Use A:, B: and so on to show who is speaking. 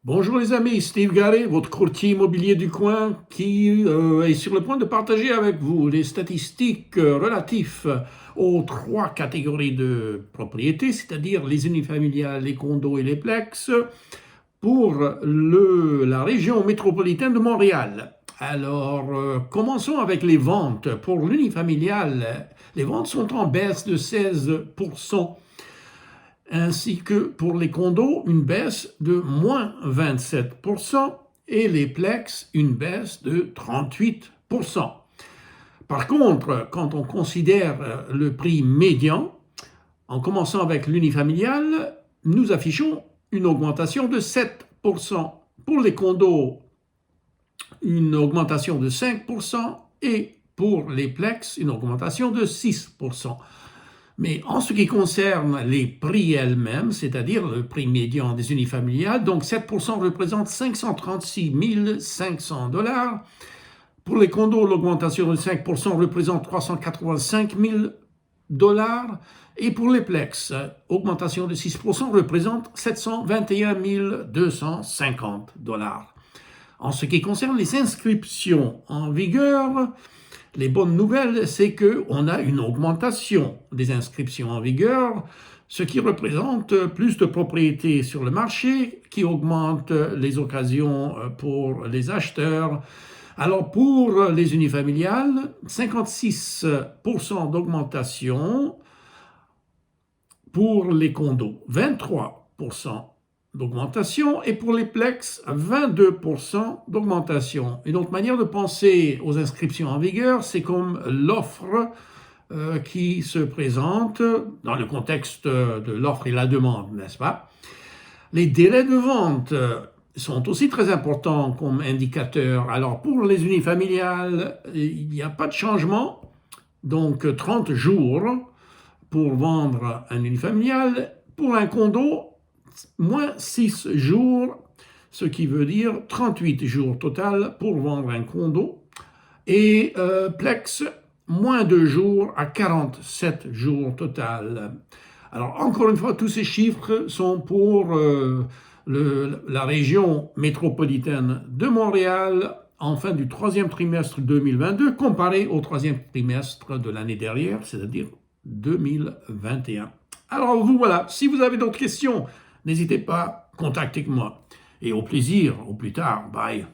A: Bonjour les amis, Steve Garret, votre courtier immobilier du coin qui est sur le point de partager avec vous les statistiques relatives aux trois catégories de propriétés, c'est-à-dire les unifamiliales, les condos et les plex, pour la région métropolitaine de Montréal. Alors, commençons avec les ventes. Pour l'unifamilial, les ventes sont en baisse de 16%. Ainsi que pour les condos, une baisse de moins 27% et les plex, une baisse de 38%. Par contre, quand on considère le prix médian, en commençant avec l'unifamilial, nous affichons une augmentation de 7%. Pour les condos, une augmentation de 5% et pour les plex, une augmentation de 6%. Mais en ce qui concerne les prix elles-mêmes, c'est-à-dire le prix médian des unifamiliales, donc 7% représente 536 500 $. Pour les condos, l'augmentation de 5% représente 385 000 $. Et pour les plex, augmentation de 6% représente 721 250 $. En ce qui concerne les inscriptions en vigueur, les bonnes nouvelles, c'est qu'on a une augmentation des inscriptions en vigueur, ce qui représente plus de propriétés sur le marché, qui augmente les occasions pour les acheteurs. Alors pour les unifamiliales, 56% d'augmentation. Pour les condos, 23% d'augmentation, et pour les plex, 22% d'augmentation. Une autre manière de penser aux inscriptions en vigueur, c'est comme l'offre qui se présente dans le contexte de l'offre et la demande, n'est-ce pas? Les délais de vente sont aussi très importants comme indicateur. Alors pour les unifamiliales, il n'y a pas de changement, donc 30 jours pour vendre un unifamilial. Pour un condo, moins 6 jours, ce qui veut dire 38 jours total pour vendre un condo. Et plex, moins 2 jours à 47 jours total. Alors encore une fois, tous ces chiffres sont pour la région métropolitaine de Montréal en fin du troisième trimestre 2022 comparé au troisième trimestre de l'année dernière, c'est-à-dire 2021. Alors vous voilà, si vous avez d'autres questions, n'hésitez pas, contactez-moi. Et au plaisir, au plus tard, bye.